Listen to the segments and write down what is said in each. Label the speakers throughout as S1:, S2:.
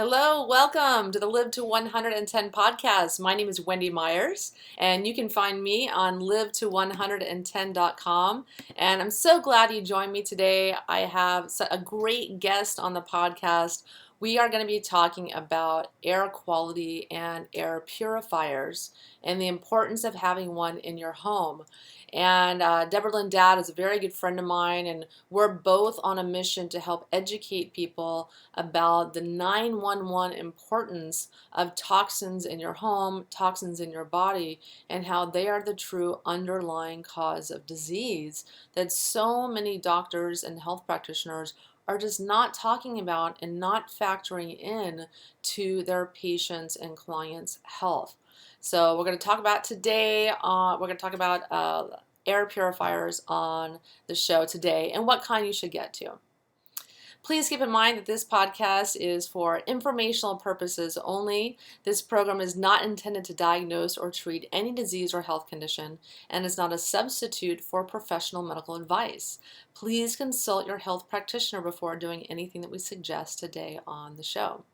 S1: Hello, welcome to the Live to 110 podcast. My name is Wendy Myers, and you can find me on live to110.com. And I'm so glad you joined me today. I have a great guest on the podcast. We are going to be talking about air quality and air purifiers and the importance of having one in your home. And Debra Lynn Dadd is a very good friend of mine, and we're both on a mission to help educate people about the 911 importance of toxins in your home, toxins in your body, and how they are the true underlying cause of disease that so many doctors and health practitioners are just not talking about and not factoring in to their patients' and clients' health. So we're going to talk about today, we're going to talk about air purifiers on the show today and what kind you should get to. Please keep in mind that this podcast is for informational purposes only. This program is not intended to diagnose or treat any disease or health condition and is not a substitute for professional medical advice. Please consult your health practitioner before doing anything that we suggest today on the show.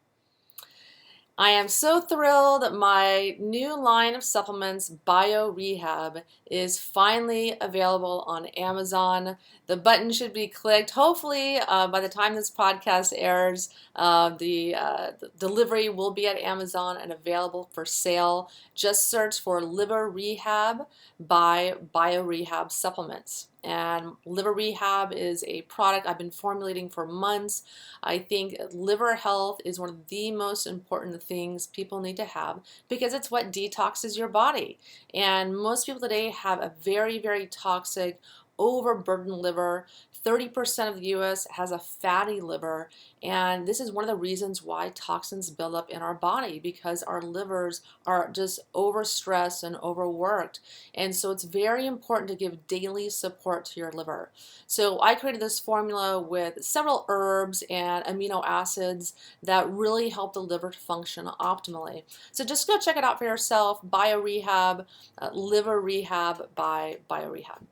S1: I am so thrilled that my new line of supplements, Bio Rehab, is finally available on Amazon. The button should be clicked. Hopefully, by the time this podcast airs, the delivery will be at Amazon and available for sale. Just search for Liver Rehab by Bio Rehab Supplements. And Liver Rehab is a product I've been formulating for months. I think liver health is one of the most important things people need to have because it's what detoxes your body. And most people today have a very, very toxic, overburdened liver. 30% of the US has a fatty liver, and this is one of the reasons why toxins build up in our body, because our livers are just overstressed and overworked. And so it's very important to give daily support to your liver. So I created this formula with several herbs and amino acids that really help the liver to function optimally. So just go check it out for yourself. Bio Rehab, Liver Rehab by Bio Rehab.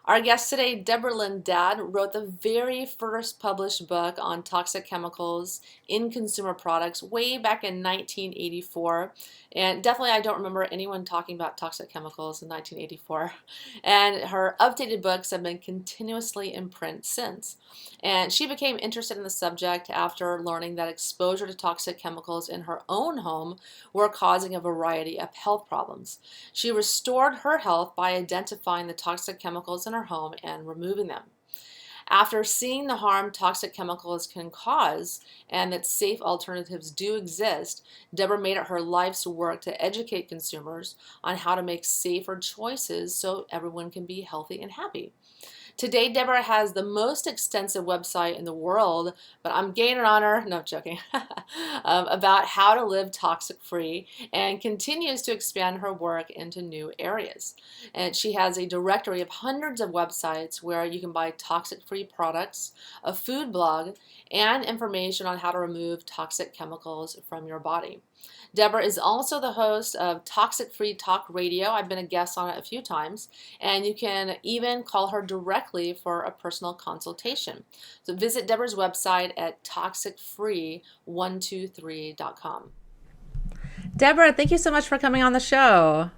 S1: Our guest today, Debra Lynn Dadd, wrote the very first published book on toxic chemicals in consumer products way back in 1984. And definitely I don't remember anyone talking about toxic chemicals in 1984. And her updated books have been continuously in print since. And she became interested in the subject after learning that exposure to toxic chemicals in her own home were causing a variety of health problems. She restored her health by identifying the toxic chemicals in her home and removing them. After seeing the harm toxic chemicals can cause and that safe alternatives do exist, Debra made it her life's work to educate consumers on how to make safer choices so everyone can be healthy and happy. Today, Debra has the most extensive website in the world, but I'm gaining on her, no, I'm joking, about how to live toxic-free, and continues to expand her work into new areas. And she has a directory of hundreds of websites where you can buy toxic-free products, a food blog, and information on how to remove toxic chemicals from your body. Debra is also the host of Toxic Free Talk Radio. I've been a guest on it a few times, and you can even call her directly for a personal consultation. So visit Debra's website at toxicfree123.com. Debra, thank you so much for coming on the show.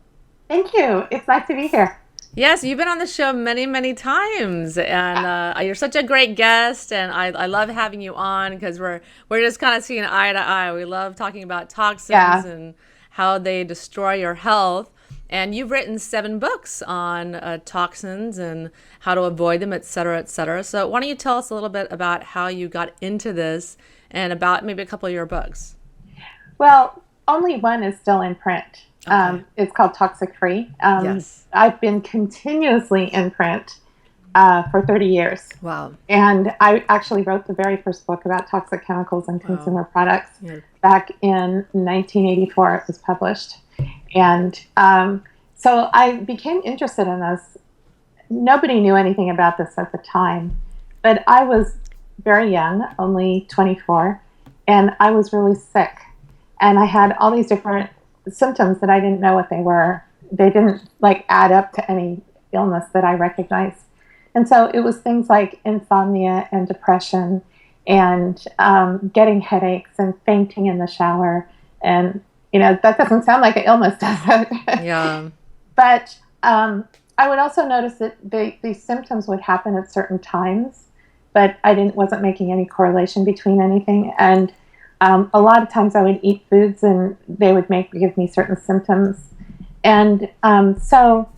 S2: Thank you. It's nice to be here.
S1: Yes, you've been on the show many, many times, and you're such a great guest, and I love having you on because we're just kind of seeing eye to eye. We love talking about toxins and how they destroy your health. And you've written 7 books on toxins and how to avoid them, et cetera, et cetera. So why don't you tell us a little bit about how you got into this and about maybe a couple of your books?
S2: Well, only one is still in print. Okay. It's called Toxic Free.
S1: Yes.
S2: I've been continuously in print for 30 years.
S1: Wow.
S2: And I actually wrote the very first book about toxic chemicals and consumer products back in 1984. It was published. And so I became interested in this. Nobody knew anything about this at the time, but I was very young, only 24, and I was really sick. And I had all these different symptoms that I didn't know what they were. They didn't add up to any illness that I recognized. And so it was things like insomnia and depression and getting headaches and fainting in the shower. And, that doesn't sound like an illness, does it?
S1: Yeah.
S2: But I would also notice that these symptoms would happen at certain times, but wasn't making any correlation between anything. And a lot of times I would eat foods and they would give me certain symptoms. And so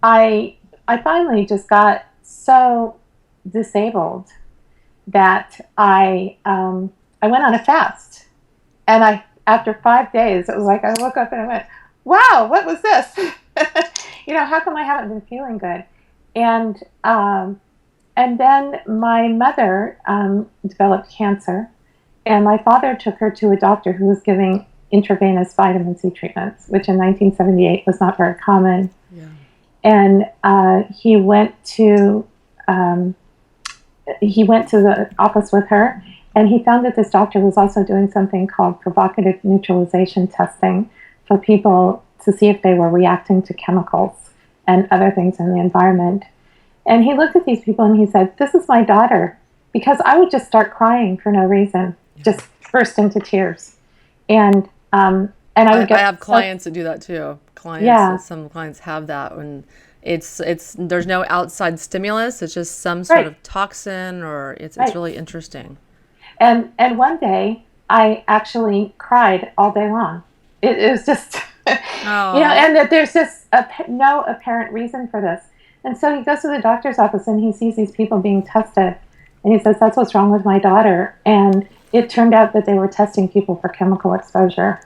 S2: I finally just got so disabled that I went on a fast. And after 5 days, it was like I woke up and I went, wow, what was this? How come I haven't been feeling good? And then my mother developed cancer, and my father took her to a doctor who was giving intravenous vitamin C treatments, which in 1978 was not very common.
S1: Yeah.
S2: And he went to the office with her, and he found that this doctor was also doing something called provocative neutralization testing for people to see if they were reacting to chemicals and other things in the environment. And he looked at these people and he said, this is my daughter, because I would just start crying for no reason, just burst into tears. And I
S1: have clients that do that too. Some clients have that when it's there's no outside stimulus. It's just some sort of toxin, or it's really interesting.
S2: And one day I actually cried all day long. It was just, and that there's just no apparent reason for this. And so he goes to the doctor's office and he sees these people being tested. And he says, that's what's wrong with my daughter. And it turned out that they were testing people for chemical exposure.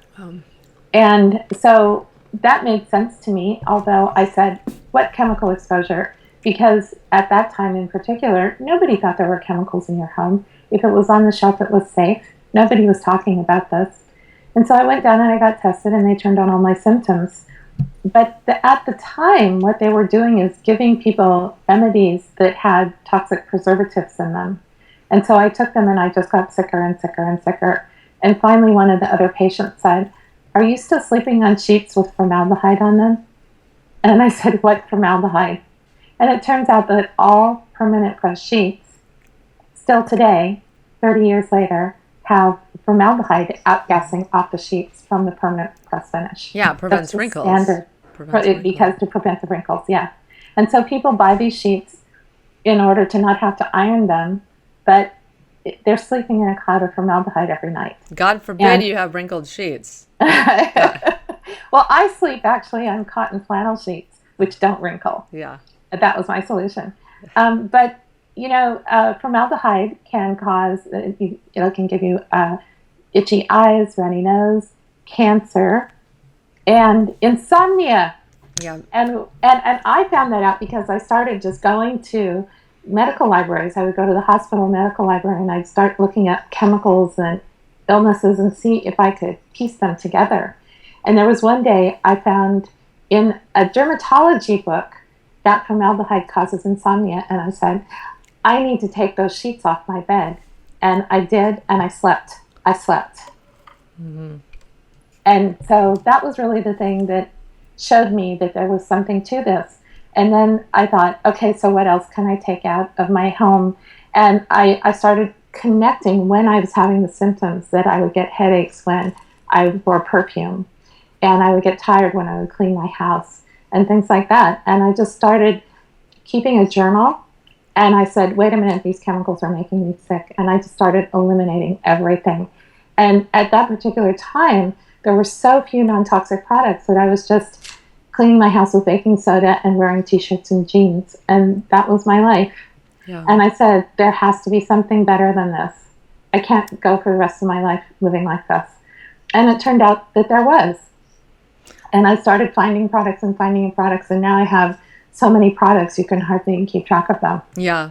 S2: And so that made sense to me, although I said, what chemical exposure? Because at that time in particular, nobody thought there were chemicals in your home. If it was on the shelf, it was safe. Nobody was talking about this. And so I went down and I got tested, and they turned on all my symptoms. But at the time, what they were doing is giving people remedies that had toxic preservatives in them. And so I took them and I just got sicker and sicker and sicker. And finally, one of the other patients said, are you still sleeping on sheets with formaldehyde on them? And I said, what formaldehyde? And it turns out that all permanent press sheets, still today, 30 years later, have formaldehyde outgassing off the sheets from the permanent press finish.
S1: Yeah, it prevents wrinkles.
S2: Standard. Because to prevent the wrinkles, yeah. And so people buy these sheets in order to not have to iron them, but they're sleeping in a cloud of formaldehyde every night.
S1: God forbid you have wrinkled sheets.
S2: Well, I sleep actually on cotton flannel sheets, which don't wrinkle.
S1: Yeah.
S2: That was my solution. But, formaldehyde can cause, it can give you itchy eyes, runny nose, cancer, and insomnia.
S1: Yeah.
S2: And I found that out because I started just going to medical libraries. I would go to the hospital medical library and I'd start looking at chemicals and illnesses and see if I could piece them together. And there was one day I found in a dermatology book that formaldehyde causes insomnia, and I said, I need to take those sheets off my bed. And I did, and I slept. Mm-hmm. And so that was really the thing that showed me that there was something to this. And then I thought, okay, so what else can I take out of my home? And I started connecting when I was having the symptoms that I would get headaches when I wore perfume, and I would get tired when I would clean my house and things like that. And I just started keeping a journal, and I said, wait a minute, these chemicals are making me sick. And I just started eliminating everything. And at that particular time, there were so few non-toxic products that I was just cleaning my house with baking soda and wearing t-shirts and jeans. And that was my life.
S1: Yeah.
S2: And I said, there has to be something better than this. I can't go for the rest of my life living like this. And it turned out that there was. And I started finding products, and now I have so many products you can hardly keep track of them.
S1: Yeah.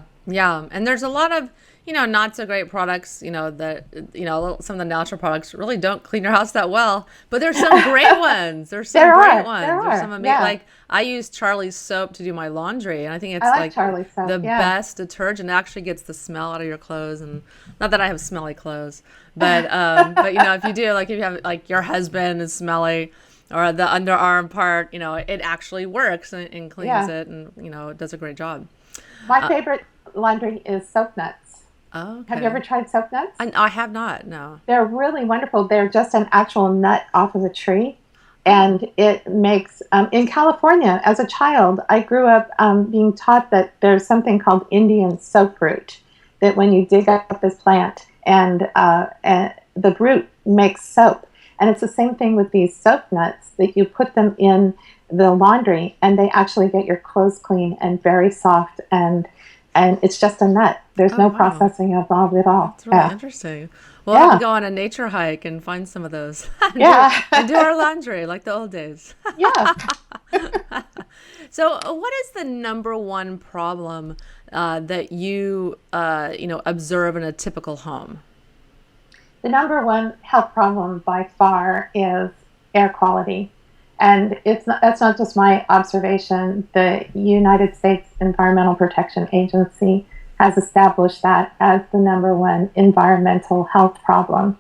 S1: And there's a lot of, not so great products, that, some of the natural products really don't clean your house that well, but there's some great ones. There's some great ones. There's some amazing, like I use Charlie's soap to do my laundry, and I think it's like the best detergent. It actually gets the smell out of your clothes, and not that I have smelly clothes, but if you do, like if you have like your husband is smelly, or the underarm part, it actually works and cleans it, and it does a great job.
S2: My favorite laundry is soap nuts.
S1: Oh,
S2: Have you ever
S1: okay.
S2: tried soap nuts?
S1: I have not, no.
S2: They're really wonderful. They're just an actual nut off of a tree.
S1: Oh.
S2: And it makes, in California, as a child, I grew up being taught that there's something called Indian soap root, that when you dig up this plant and the root makes soap. And it's the same thing with these soap nuts, that you put them in the laundry and they actually get your clothes clean and very soft, and it's just a nut. There's
S1: Oh,
S2: no
S1: wow.
S2: processing involved at all.
S1: That's really
S2: Yeah.
S1: interesting. We'll have to
S2: Yeah.
S1: go on a nature hike and find some of those
S2: Yeah.
S1: and do our laundry like the old days.
S2: Yeah.
S1: So, what is the number one problem that you observe in a typical home?
S2: The number one health problem by far is air quality. And that's not just my observation. The United States Environmental Protection Agency has established that as the number one environmental health problem.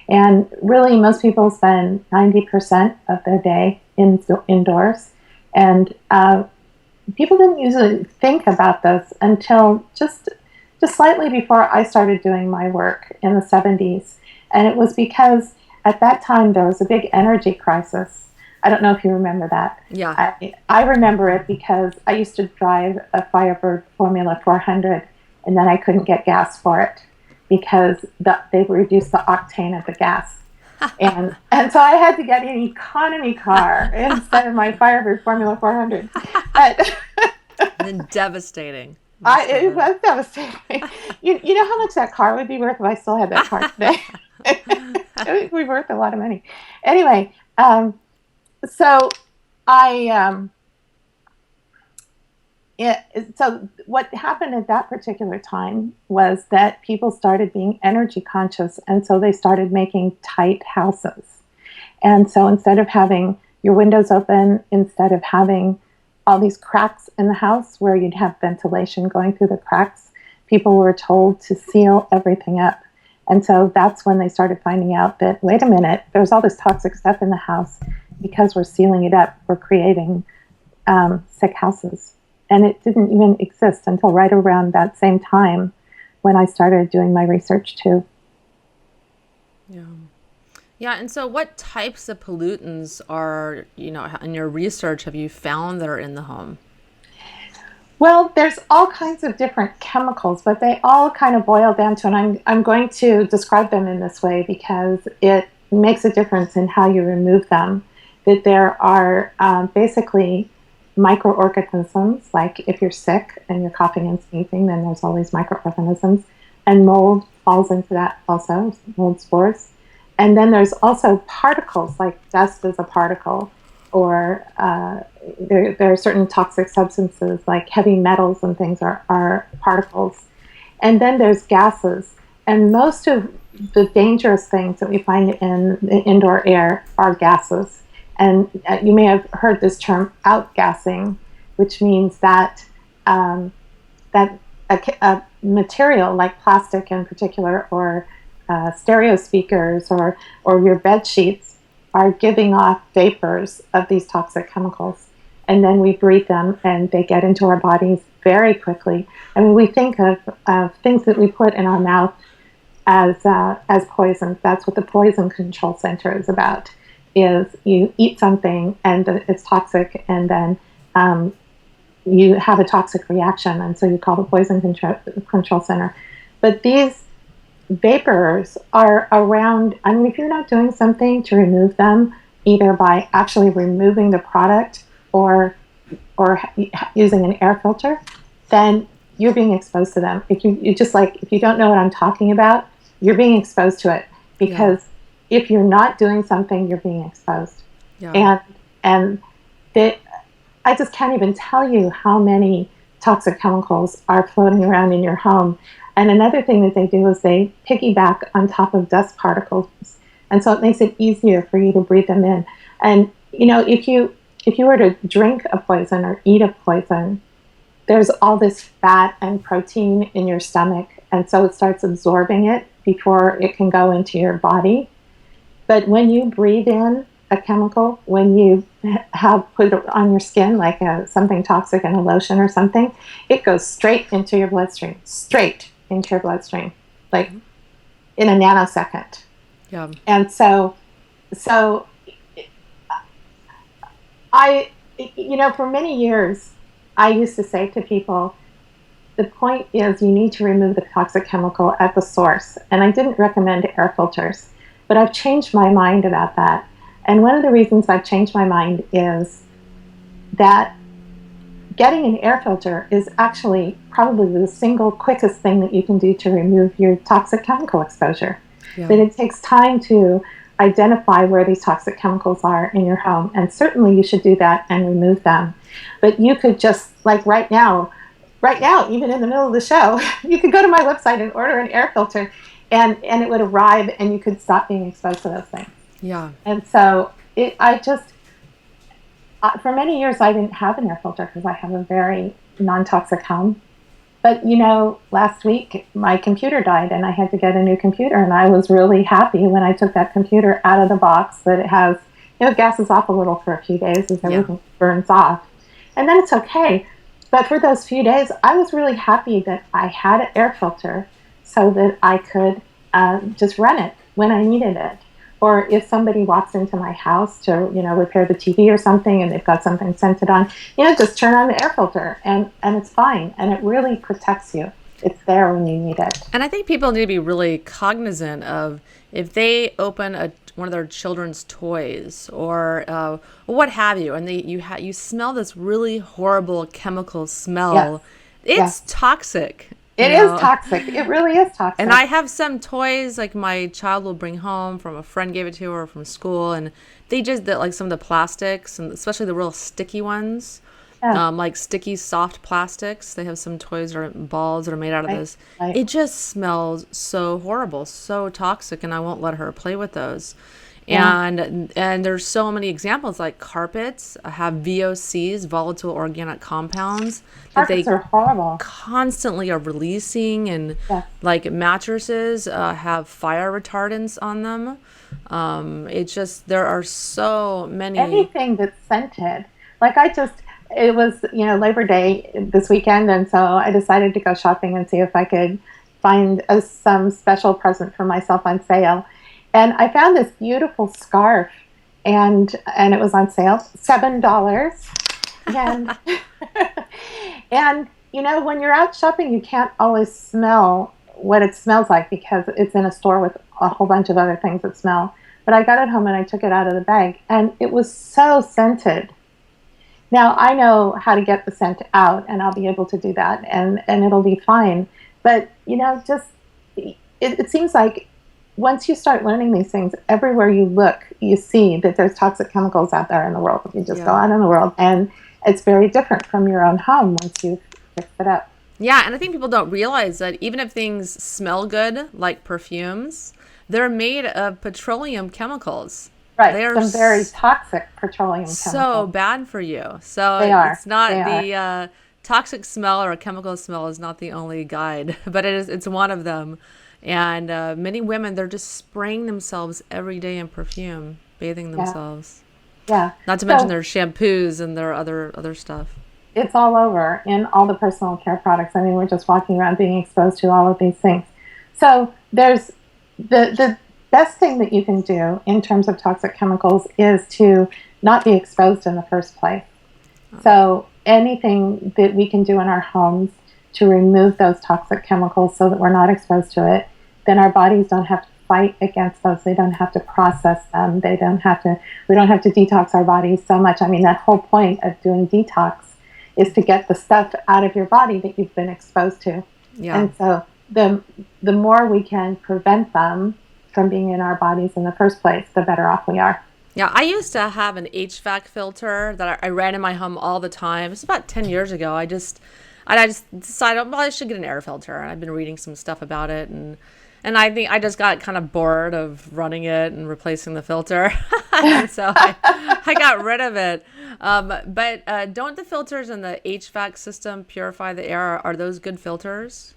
S2: And really, most people spend 90% of their day indoors. And people didn't usually think about this until just slightly before I started doing my work in the 70s. And it was because at that time there was a big energy crisis. I don't know if you remember that.
S1: Yeah.
S2: I remember it because I used to drive a Firebird Formula 400, and then I couldn't get gas for it because they reduced the octane of the gas. And so I had to get an economy car instead of my Firebird Formula 400. But
S1: And then devastating. Must have
S2: it
S1: been.
S2: was devastating. You know how much that car would be worth if I still had that car today? It would be worth a lot of money. Anyway, so I so what happened at that particular time was that people started being energy conscious, and so they started making tight houses. And so instead of having your windows open, instead of having all these cracks in the house where you'd have ventilation going through the cracks, people were told to seal everything up. And so that's when they started finding out that, wait a minute, there's all this toxic stuff in the house. Because we're sealing it up, we're creating sick houses. And it didn't even exist until right around that same time when I started doing my research too.
S1: Yeah. Yeah, and so what types of pollutants in your research have you found that are in the home?
S2: Well, there's all kinds of different chemicals, but they all kind of boil down to, and I'm going to describe them in this way because it makes a difference in how you remove them. That there are basically microorganisms, like if you're sick and you're coughing and sneezing, then there's all these microorganisms, and mold falls into that also, mold spores. And then there's also particles, like dust is a particle, or there are certain toxic substances like heavy metals and things are particles. And then there's gases. And most of the dangerous things that we find in the indoor air are gases. And you may have heard this term outgassing, which means that that a material like plastic in particular, or stereo speakers, or your bed sheets are giving off vapors of these toxic chemicals. And then we breathe them and they get into our bodies very quickly. I mean, we think of things that we put in our mouth as poisons. That's what the Poison Control Center is about, is you eat something and it's toxic, and then you have a toxic reaction, and so you call the Poison Control Center. But these vapors are around. I mean, if you're not doing something to remove them, either by actually removing the product or using an air filter, then you're being exposed to them. If you don't know what I'm talking about, you're being exposed to it, because if you're not doing something, you're being exposed.
S1: Yeah.
S2: And I just can't even tell you how many toxic chemicals are floating around in your home. And another thing that they do is they piggyback on top of dust particles, and so it makes it easier for you to breathe them in. And if you were to drink a poison or eat a poison, there's all this fat and protein in your stomach, and so it starts absorbing it before it can go into your body. But when you breathe in a chemical, when you have put it on your skin, like something toxic in a lotion or something, it goes straight into your bloodstream, straight. into your bloodstream, like in a nanosecond.
S1: Yeah.
S2: And so I, for many years, I used to say to people, the point is you need to remove the toxic chemical at the source. And I didn't recommend air filters, but I've changed my mind about that. And one of the reasons I've changed my mind is that getting an air filter is actually probably the single quickest thing that you can do to remove your toxic chemical exposure.
S1: Yeah.
S2: But it takes time to identify where these toxic chemicals are in your home. And certainly you should do that and remove them. But you could just, like right now, even in the middle of the show, you could go to my website and order an air filter and it would arrive and you could stop being exposed to those things.
S1: Yeah.
S2: And so for many years, I didn't have an air filter because I have a very non-toxic home. But, last week, my computer died and I had to get a new computer. And I was really happy when I took that computer out of the box that it has, it gases off a little for a few days as everything burns off. And then it's okay. But for those few days, I was really happy that I had an air filter so that I could just run it when I needed it. Or if somebody walks into my house to, repair the TV or something and they've got something scented on, just turn on the air filter and it's fine. And it really protects you. It's there when you need it.
S1: And I think people need to be really cognizant of if they open one of their children's toys or what have you, and you smell this really horrible chemical smell, it's toxic.
S2: It is toxic. It really is toxic.
S1: And I have some toys like my child will bring home from a friend gave it to her from school, and they just like some of the plastics, and especially the real sticky ones, like sticky soft plastics. They have some toys or balls that are made out of this. Right. It just smells so horrible, so toxic, and I won't let her play with those. Yeah. And there's so many examples, like carpets have VOCs, volatile organic compounds, that
S2: carpets are horrible.
S1: Constantly are releasing, and like mattresses have fire retardants on them. It's just, there are so many.
S2: Anything that's scented. Like it was, Labor Day this weekend, and so I decided to go shopping and see if I could find some special present for myself on sale. And I found this beautiful scarf, and it was on sale, $7. And and when you're out shopping, you can't always smell what it smells like because it's in a store with a whole bunch of other things that smell. But I got it home and I took it out of the bag, and it was so scented. Now I know how to get the scent out, and I'll be able to do that, and it'll be fine. But it seems like once you start learning these things, everywhere you look, you see that there's toxic chemicals out there in the world. You just go out in the world, and it's very different from your own home once you've fixed it up.
S1: Yeah, and I think people don't realize that even if things smell good, like perfumes, they're made of petroleum chemicals.
S2: Right, they are some very toxic petroleum chemicals.
S1: So bad for you. So it's not the toxic smell or chemical smell is not the only guide, but it's one of them. And many women, they're just spraying themselves every day in perfume, bathing themselves.
S2: Yeah.
S1: Not to mention their shampoos and their other stuff.
S2: It's all over in all the personal care products. I mean, we're just walking around being exposed to all of these things. So there's the best thing that you can do in terms of toxic chemicals is to not be exposed in the first place. So anything that we can do in our homes to remove those toxic chemicals so that we're not exposed to it, then our bodies don't have to fight against those. They don't have to process them. We don't have to detox our bodies so much. I mean, that whole point of doing detox is to get the stuff out of your body that you've been exposed to. Yeah. And so the more we can prevent them from being in our bodies in the first place, the better off we are.
S1: Yeah, I used to have an HVAC filter that I ran in my home all the time. It's about 10 years ago. I just decided, well, I should get an air filter. And I've been reading some stuff about it, and I think I just got kind of bored of running it and replacing the filter. And so I got rid of it. But don't the filters in the HVAC system purify the air? Are those good filters?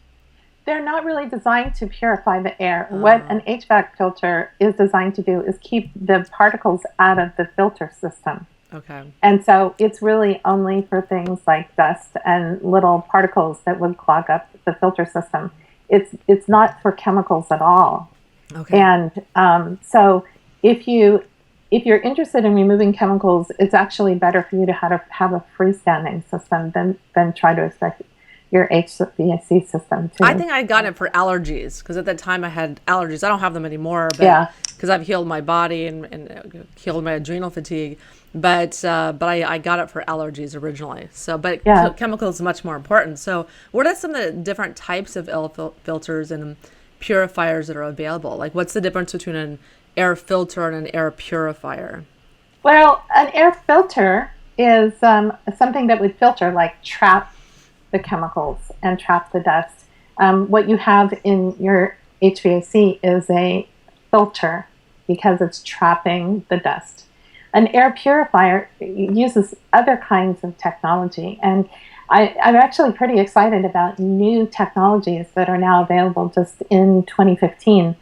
S2: They're not really designed to purify the air. What an HVAC filter is designed to do is keep the particles out of the filter system.
S1: Okay.
S2: And so it's really only for things like dust and little particles that would clog up the filter system. it's not for chemicals at all.
S3: Okay.
S2: And so if you're interested in removing chemicals, it's actually better for you to have a freestanding system than try to expect your HVAC system to.
S3: I think I got it for allergies, because at that time I had allergies. I don't have them anymore, but because I've healed my body and healed my adrenal fatigue. But I got it for allergies originally. So, but chemicals is much more important. So, what are some of the different types of filters and purifiers that are available? Like, what's the difference between an air filter and an air purifier?
S2: Well, an air filter is something that would filter, like trap the chemicals and trap the dust. What you have in your HVAC is a filter because it's trapping the dust. An air purifier uses other kinds of technology, and I'm actually pretty excited about new technologies that are now available just in 2015.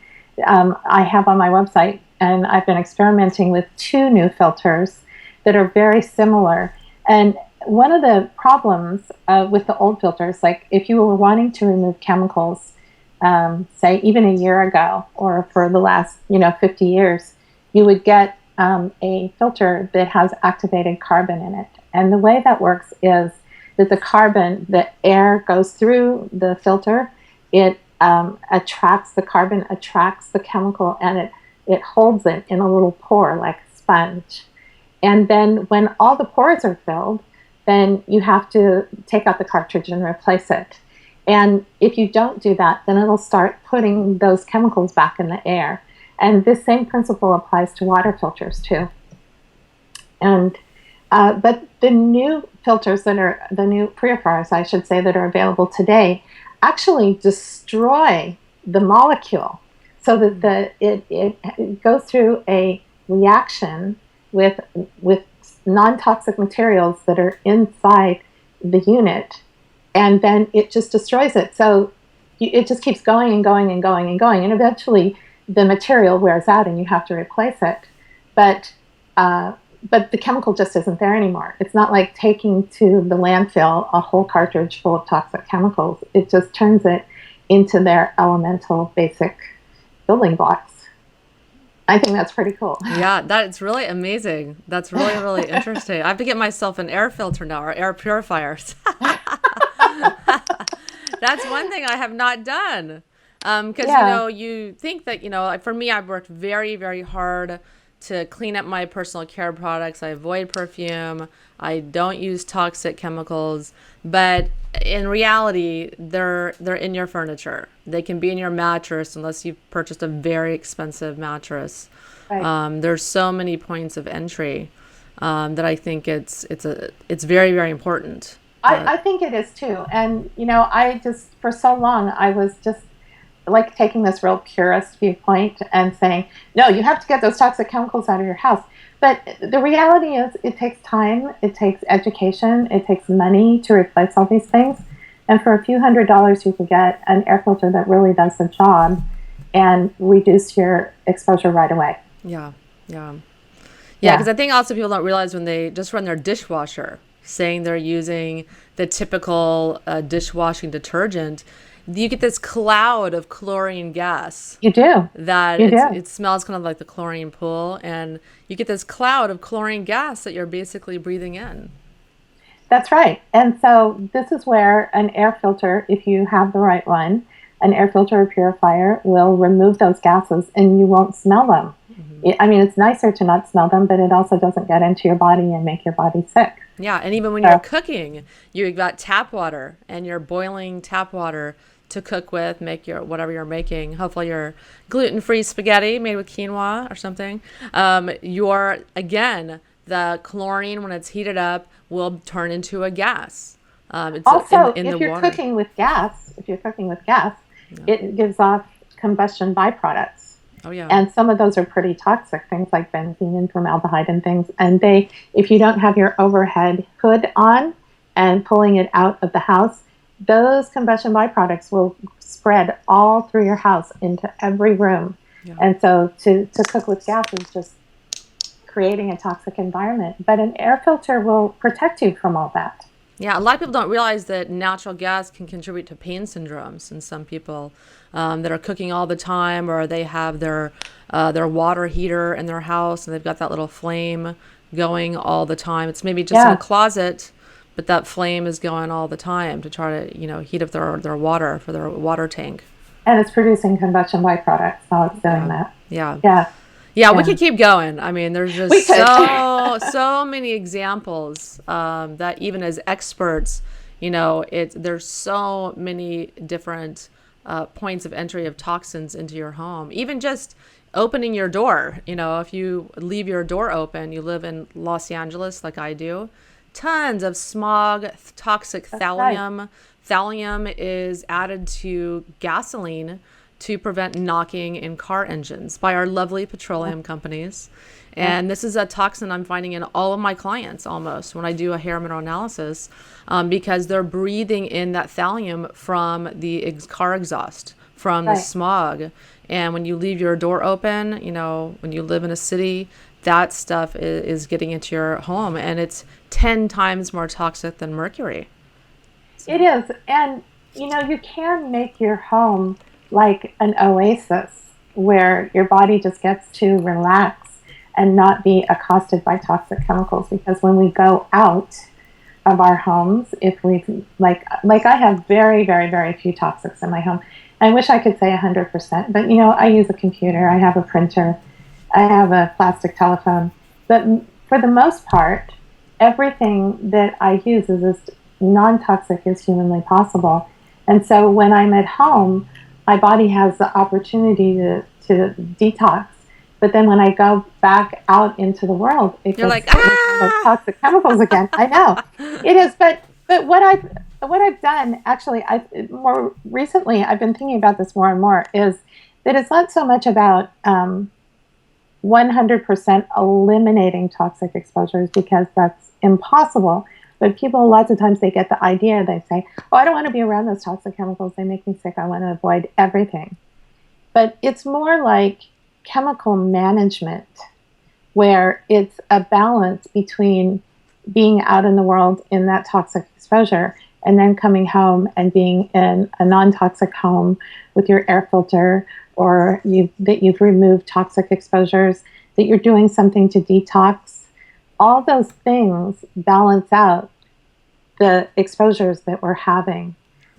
S2: I have on my website, and I've been experimenting with 2 new filters that are very similar. And one of the problems with the old filters, like if you were wanting to remove chemicals, say even a year ago or for the last 50 years, you would get a filter that has activated carbon in it. And the way that works is that the air goes through the filter, it attracts the carbon, attracts the chemical, and it holds it in a little pore like a sponge. And then when all the pores are filled, then you have to take out the cartridge and replace it. And if you don't do that, then it'll start putting those chemicals back in the air. And this same principle applies to water filters too. And but the new filters the new purifiers, I should say, that are available today, actually destroy the molecule, so that it goes through a reaction with non-toxic materials that are inside the unit, and then it just destroys it. So it just keeps going and going and going and going, and eventually the material wears out and you have to replace it. But the chemical just isn't there anymore. It's not like taking to the landfill a whole cartridge full of toxic chemicals. It just turns it into their elemental basic building blocks. I think that's pretty cool.
S3: Yeah, that's really amazing. That's really, really interesting. I have to get myself an air filter now, or air purifiers. That's one thing I have not done. Because, you think that, for me, I've worked very, very hard to clean up my personal care products. I avoid perfume. I don't use toxic chemicals. But in reality, they're in your furniture. They can be in your mattress unless you've purchased a very expensive mattress. Right. There's so many points of entry that I think it's very, very important.
S2: I think it is too. And, I just, for so long, I was just like taking this real purist viewpoint and saying, no, you have to get those toxic chemicals out of your house. But the reality is it takes time, it takes education, it takes money to replace all these things. And for a few $100s, you can get an air filter that really does the job and reduce your exposure right away.
S3: Yeah, because I think also people don't realize when they just run their dishwasher, saying they're using the typical dishwashing detergent, you get this cloud of chlorine gas.
S2: You do.
S3: It smells kind of like the chlorine pool, and you get this cloud of chlorine gas that you're basically breathing in.
S2: That's right. And so this is where an air filter, if you have the right one, an air filter or purifier will remove those gases and you won't smell them. Mm-hmm. It's nicer to not smell them, but it also doesn't get into your body and make your body sick.
S3: Yeah, and even when you're cooking, you've got tap water and you're boiling tap water to cook with, make your whatever you're making. Hopefully your gluten-free spaghetti made with quinoa or something. The chlorine, when it's heated up, will turn into a gas. It's
S2: also,
S3: in
S2: if
S3: the
S2: you're
S3: water.
S2: cooking with gas, it gives off combustion byproducts.
S3: Oh yeah.
S2: And some of those are pretty toxic, things like benzene and formaldehyde and things. And if you don't have your overhead hood on and pulling it out of the house, those combustion byproducts will spread all through your house into every room. Yeah. And so to cook with gas is just creating a toxic environment. But an air filter will protect you from all that.
S3: Yeah, a lot of people don't realize that natural gas can contribute to pain syndromes in some people that are cooking all the time, or they have their water heater in their house and they've got that little flame going all the time. It's maybe just in a closet, but that flame is going all the time to try to, heat up their water for their water tank.
S2: And it's producing combustion byproducts while it's doing that.
S3: Yeah, we could keep going. I mean, there's just so many examples that even as experts, there's so many different points of entry of toxins into your home. Even just opening your door, if you leave your door open, you live in Los Angeles like I do, tons of smog, toxic thallium. Right. Thallium is added to gasoline to prevent knocking in car engines by our lovely petroleum companies. And this is a toxin I'm finding in all of my clients almost when I do a hair mineral analysis because they're breathing in that thallium from the car exhaust, from the smog. And when you leave your door open, when you live in a city, that stuff is getting into your home, and it's 10 times more toxic than mercury. So.
S2: It is. And, you can make your home like an oasis where your body just gets to relax and not be accosted by toxic chemicals. Because when we go out of our homes, if we like I have very, very, very few toxics in my home. I wish I could say 100%, but I use a computer, I have a printer, I have a plastic telephone. But for the most part, everything that I use is as non-toxic as humanly possible. And so when I'm at home, my body has the opportunity to detox. But then when I go back out into the world, it
S3: You're
S2: gets those toxic chemicals again. I know it is, but what I've done actually, more recently, I've been thinking about this more and more, is that it's not so much about 100% eliminating toxic exposures, because that's impossible. But people, lots of times, they get the idea, they say, oh, I don't want to be around those toxic chemicals. They make me sick. I want to avoid everything. But it's more like chemical management, where it's a balance between being out in the world in that toxic exposure and then coming home and being in a non-toxic home with your air filter, or that you've removed toxic exposures, that you're doing something to detox. All those things balance out the exposures that we're having.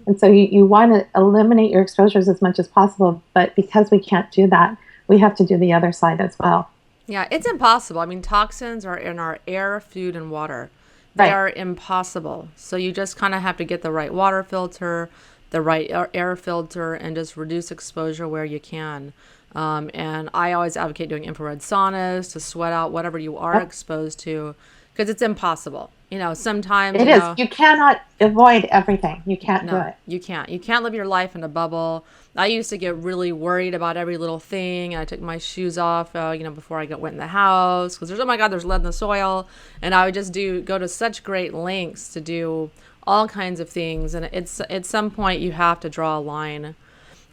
S2: And so you want to eliminate your exposures as much as possible, but because we can't do that, we have to do the other side as well.
S3: Yeah, it's impossible. I mean, toxins are in our air, food, and water. They are impossible. So you just kind of have to get the right water filter, the right air filter, and just reduce exposure where you can. And I always advocate doing infrared saunas to sweat out whatever you are exposed to, because it's impossible. Sometimes
S2: it is. You cannot avoid everything. You can't do it.
S3: You can't. You can't live your life in a bubble. I used to get really worried about every little thing. I took went in the house, because there's lead in the soil, and I would just go to such great lengths to do all kinds of things. And it's at some point you have to draw a line.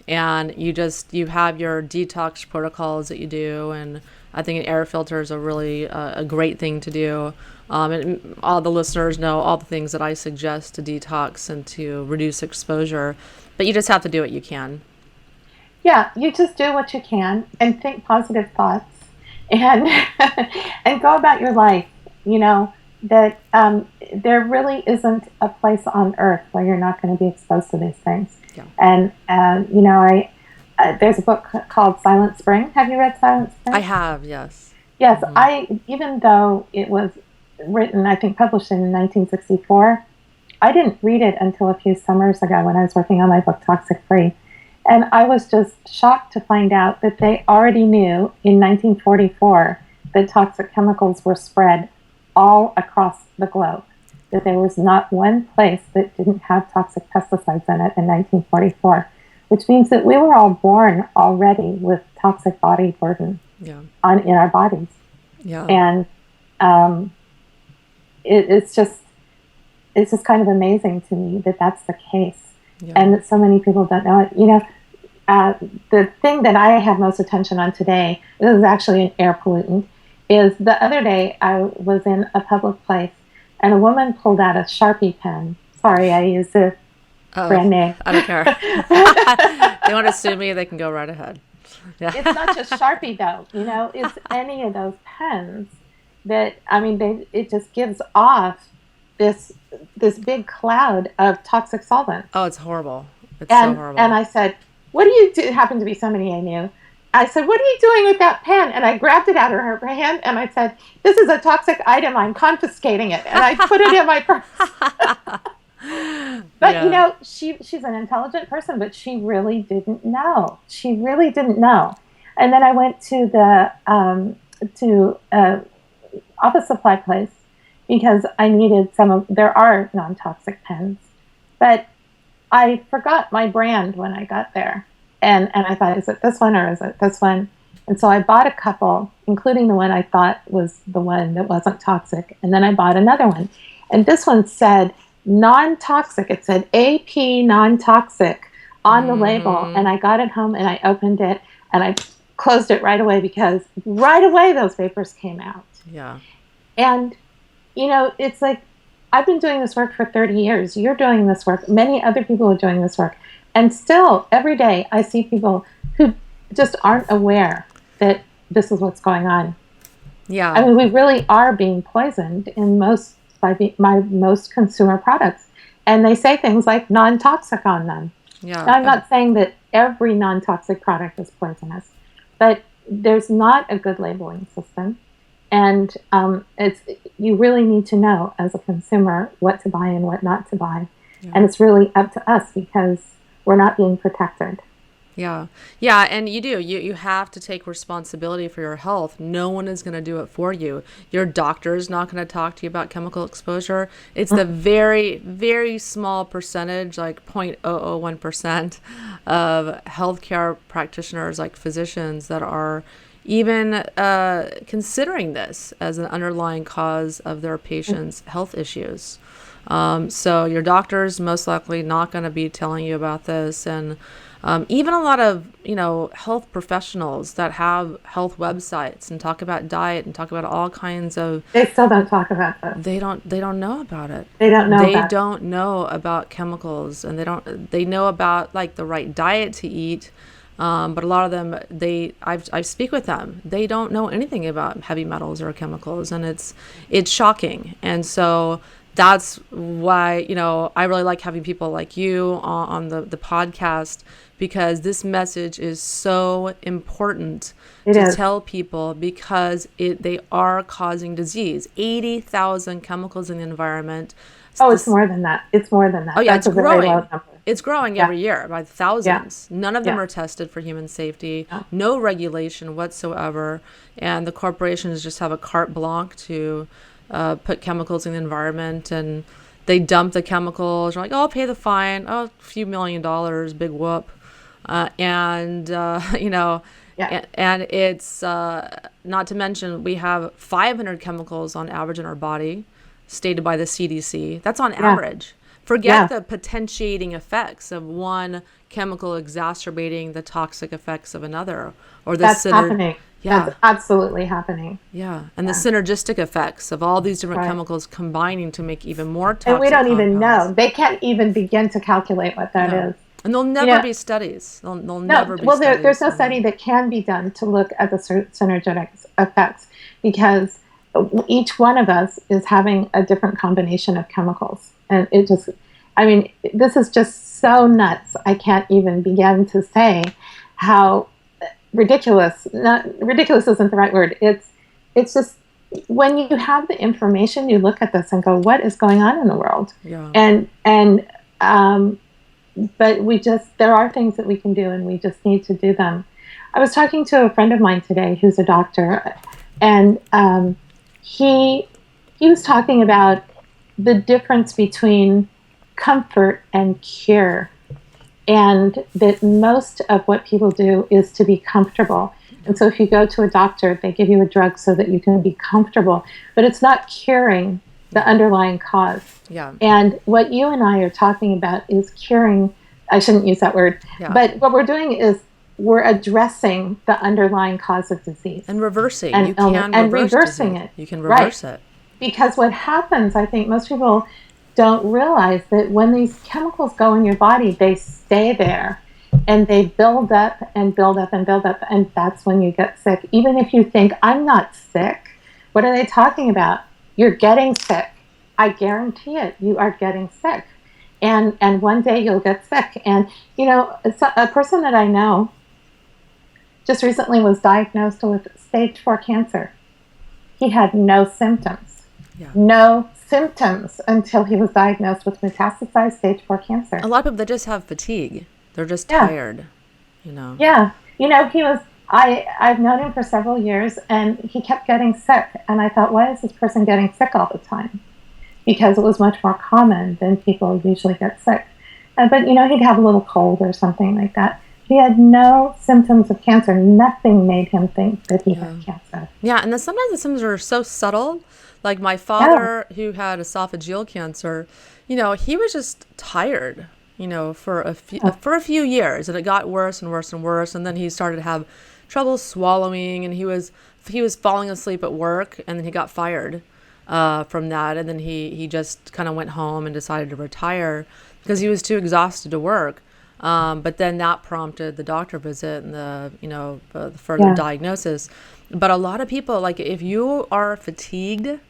S3: And you have your detox protocols that you do, and I think an air filter is a really a great thing to do. And all the listeners know all the things that I suggest to detox and to reduce exposure, but you just have to do what you can.
S2: Yeah, you just do what you can and think positive thoughts, and and go about your life. That there really isn't a place on earth where you're not going to be exposed to these things. Yeah. And there's a book called Silent Spring. Have you read Silent Spring?
S3: I have, yes.
S2: Yes, mm-hmm. Even though it was written, I think published in 1964, I didn't read it until a few summers ago when I was working on my book Toxic Free. And I was just shocked to find out that they already knew in 1944 that toxic chemicals were spread all across the globe, that there was not one place that didn't have toxic pesticides in it in 1944, which means that we were all born already with toxic body burden in our bodies. Yeah. And it's just kind of amazing to me that that's the case, and that so many people don't know it. The thing that I have most attention on today, this is actually an air pollutant, is the other day I was in a public place, and a woman pulled out a Sharpie pen. Sorry, I used the brand name.
S3: I don't care. They want to sue me, they can go right ahead. Yeah.
S2: It's not just Sharpie though, it's any of those pens that, it just gives off this big cloud of toxic solvents.
S3: Oh, it's horrible. It's so horrible.
S2: And I said, what do you do? It happened to be somebody I knew. I said, what are you doing with that pen? And I grabbed it out of her hand and I said, this is a toxic item. I'm confiscating it. And I put it in my purse. But, she's an intelligent person, but she really didn't know. She really didn't know. And then I went to the office supply place because I needed there are non-toxic pens. But I forgot my brand when I got there. And I thought, is it this one or is it this one? And so I bought a couple, including the one I thought was the one that wasn't toxic. And then I bought another one. And this one said non-toxic. It said AP non-toxic on the label. And I got it home and I opened it and I closed it right away because right away those vapors came out.
S3: Yeah.
S2: And, it's like, I've been doing this work for 30 years. You're doing this work. Many other people are doing this work. And still, every day, I see people who just aren't aware that this is what's going on.
S3: Yeah.
S2: We really are being poisoned by most consumer products. And they say things like non-toxic on them.
S3: Yeah.
S2: Now, I'm not saying that every non-toxic product is poisonous, but there's not a good labeling system. And you really need to know as a consumer what to buy and what not to buy. Yeah. And it's really up to us because we're not being protected.
S3: Yeah. Yeah. And you have to take responsibility for your health. No one is going to do it for you. Your doctor is not going to talk to you about chemical exposure. It's the very, very small percentage, like 0.001% of healthcare practitioners, like physicians, that are even considering this as an underlying cause of their patients' health issues. So your doctor's most likely not going to be telling you about this. And even a lot of, health professionals that have health websites and talk about diet and talk about all kinds of...
S2: They still don't talk about this.
S3: They don't know about it.
S2: They don't know
S3: They don't know about chemicals, and they know about like the right diet to eat. But a lot of them, I speak with them. They don't know anything about heavy metals or chemicals, and it's shocking. And so that's why, I really like having people like you on the podcast, because this message is so important to tell people, because they are causing disease. 80,000 chemicals in the environment.
S2: Oh, it's more than that. It's more than that.
S3: Oh, yeah,
S2: That's
S3: it's growing.
S2: Very low number.
S3: It's growing every year by thousands.
S2: Yeah.
S3: None of them are tested for human safety. No regulation whatsoever. And the corporations just have a carte blanche to put chemicals in the environment, and they dump the chemicals. You're like, I'll pay the fine. Oh, a few $1 million, big whoop. And it's not to mention we have 500 chemicals on average in our body, stated by the CDC. That's on average. Forget the potentiating effects of one chemical exacerbating the toxic effects of another, or the
S2: happening. Yeah, that's absolutely happening.
S3: Yeah, and the synergistic effects of all these different chemicals combining to make even more toxic.
S2: And we don't even know. They can't even begin to calculate what that is.
S3: And there'll never be studies. There'll never be studies.
S2: Well, there's no study that can be done to look at the synergetic effects, because each one of us is having a different combination of chemicals. And this is just so nuts. I can't even begin to say how ridiculous. Ridiculous isn't the right word. It's just, when you have the information, you look at this and go, what is going on in the world? Yeah. But there are things that we can do, and we just need to do them. I was talking to a friend of mine today who's a doctor, and he was talking about the difference between comfort and cure, and that most of what people do is to be comfortable. And so if you go to a doctor, they give you a drug so that you can be comfortable, but it's not curing the underlying cause. Yeah. And what you and I are talking about is curing. I shouldn't use that word, but what we're doing is we're addressing the underlying cause of disease
S3: and reversing.
S2: And
S3: you can
S2: and
S3: reverse
S2: reversing
S3: disease.
S2: it.
S3: You can reverse it.
S2: because what happens, I think most people don't realize that when these chemicals go in your body, they stay there and they build up and build up and build up. And that's when you get sick. Even if you think, I'm not sick, what are they talking about? You're getting sick. I guarantee it. You are getting sick. And one day you'll get sick. And, you know, a person that I know just recently was diagnosed with stage 4 cancer. He had no symptoms. Yeah. No symptoms until he was diagnosed with metastasized stage 4 cancer.
S3: A lot of people that just have fatigue. They're just tired, you know.
S2: Yeah. You know, I've known him for several years, and he kept getting sick. And I thought, why is this person getting sick all the time? Because it was much more common than people usually get sick. But, you know, he'd have a little cold or something like that. He had no symptoms of cancer. Nothing made him think that he had cancer.
S3: Yeah, and sometimes the symptoms are so subtle. Like my father, who had esophageal cancer, you know, he was just tired, you know, for a few years, and it got worse and worse and worse. And then he started to have trouble swallowing, and he was falling asleep at work, and then he got fired from that, and then he just kind of went home and decided to retire because he was too exhausted to work. But then that prompted the doctor visit and the further diagnosis. But a lot of people, like if you are fatigued,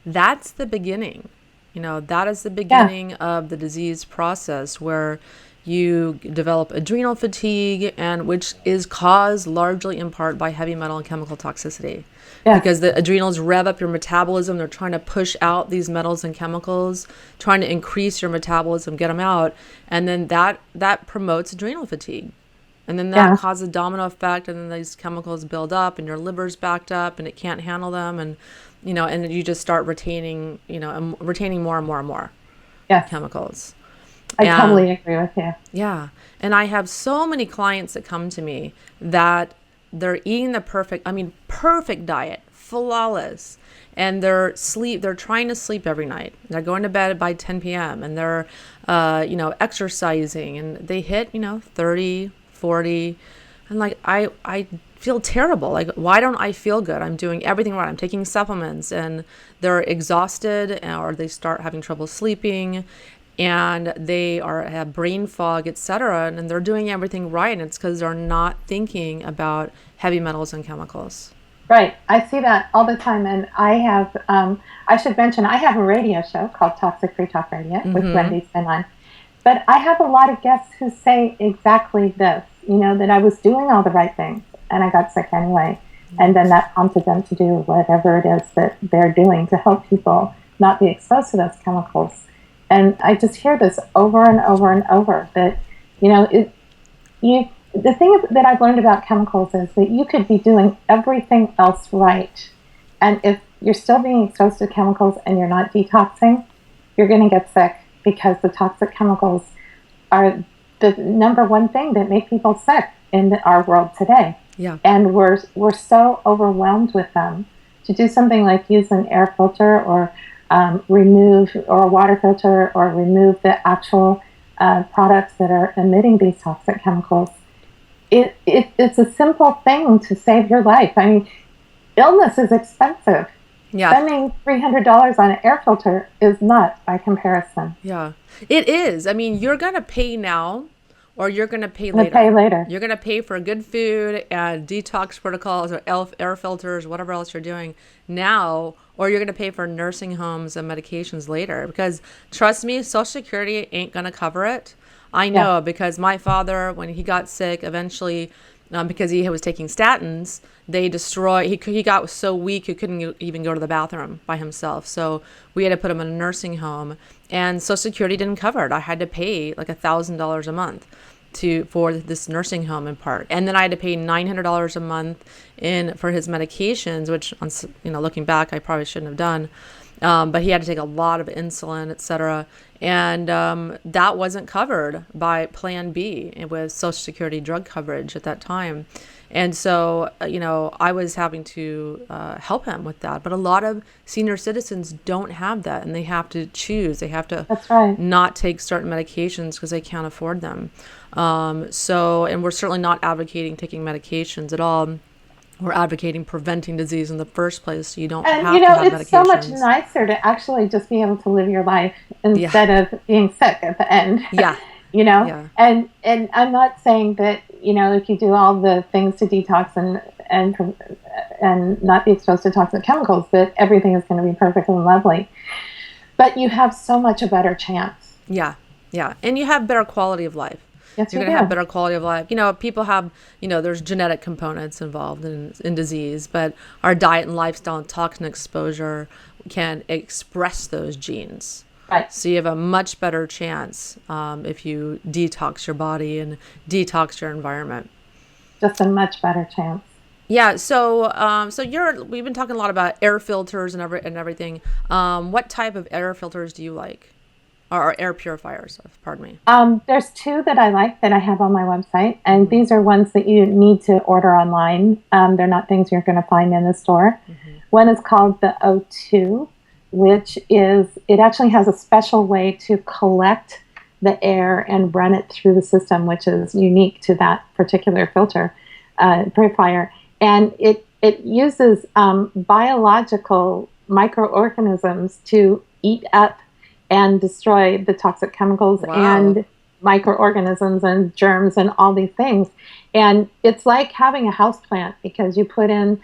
S3: that's the beginning. You know, that is the beginning of the disease process where you develop adrenal fatigue, and which is caused largely in part by heavy metal and chemical toxicity. Yeah. Because the adrenals rev up your metabolism. They're trying to push out these metals and chemicals, trying to increase your metabolism, get them out. And then that promotes adrenal fatigue. And then that causes a domino effect. And then these chemicals build up and your liver's backed up and it can't handle them. And, you know, and you just start retaining more and more and more chemicals.
S2: I totally agree with you.
S3: Yeah. And I have so many clients that come to me that they're eating the perfect diet, flawless. And they're trying to sleep every night. They're going to bed by 10 p.m. and they're, exercising, and they hit, 30, 40. And like, I feel terrible. Like, why don't I feel good? I'm doing everything right. I'm taking supplements, and they're exhausted, or they start having trouble sleeping, and they have brain fog, etc., and they're doing everything right, and it's because they're not thinking about heavy metals and chemicals.
S2: Right. I see that all the time, and I have, I should mention, I have a radio show called Toxic Free Talk Radio, which Wendy's been on, but I have a lot of guests who say exactly this, that I was doing all the right things, and I got sick anyway, and then that prompted them to do whatever it is that they're doing to help people not be exposed to those chemicals. And I just hear this over and over and over that, the thing that I've learned about chemicals is that you could be doing everything else right. And if you're still being exposed to chemicals and you're not detoxing, you're going to get sick, because the toxic chemicals are the number one thing that make people sick in our world today.
S3: Yeah.
S2: And we're so overwhelmed with them. To do something like use an air filter or remove, or a water filter, or remove the actual products that are emitting these toxic chemicals. It's a simple thing to save your life. I mean, illness is expensive. Yeah. Spending $300 on an air filter is not by comparison.
S3: Yeah, it is. I mean, you're going to pay now, or you're going to pay later. You're going to pay for good food and detox protocols or air filters, whatever else you're doing now, or you're going to pay for nursing homes and medications later. Because trust me, Social Security ain't going to cover it. I know, because my father, when he got sick, eventually, because he was taking statins, he got so weak he couldn't even go to the bathroom by himself. So we had to put him in a nursing home, and Social Security didn't cover it. I had to pay like $1,000 a month for this nursing home in part. And then I had to pay $900 a month for his medications, which, looking back, I probably shouldn't have done. But he had to take a lot of insulin, etc. And that wasn't covered by Plan B with Social Security drug coverage at that time. And so, I was having to help him with that. But a lot of senior citizens don't have that, and they have to choose. They have to not take certain medications because they can't afford them. And we're certainly not advocating taking medications at all. we're advocating preventing disease in the first place, so you don't
S2: And
S3: have to have medications.
S2: it's so much nicer to actually just be able to live your life instead of being sick at the end.
S3: Yeah.
S2: Yeah. And I'm not saying that, if you do all the things to detox and not be exposed to toxic chemicals, that everything is going to be perfect and lovely. But you have so much a better chance.
S3: Yeah. Yeah. And you have better quality of life.
S2: Yes,
S3: You're going to have better quality of life. People have, there's genetic components involved in disease, but our diet and lifestyle and toxin exposure can express those genes.
S2: Right.
S3: So you have a much better chance if you detox your body and detox your environment.
S2: Just a much better chance.
S3: Yeah. So we've been talking a lot about air filters and everything. What type of air filters do you like? Or air purifiers, pardon me.
S2: There's two that I like that I have on my website, and these are ones that you need to order online. They're not things you're going to find in the store. Mm-hmm. One is called the O2, which it actually has a special way to collect the air and run it through the system, which is unique to that particular filter purifier. And it uses biological microorganisms to eat up and destroy the toxic chemicals and microorganisms and germs and all these things. And it's like having a house plant, because you put in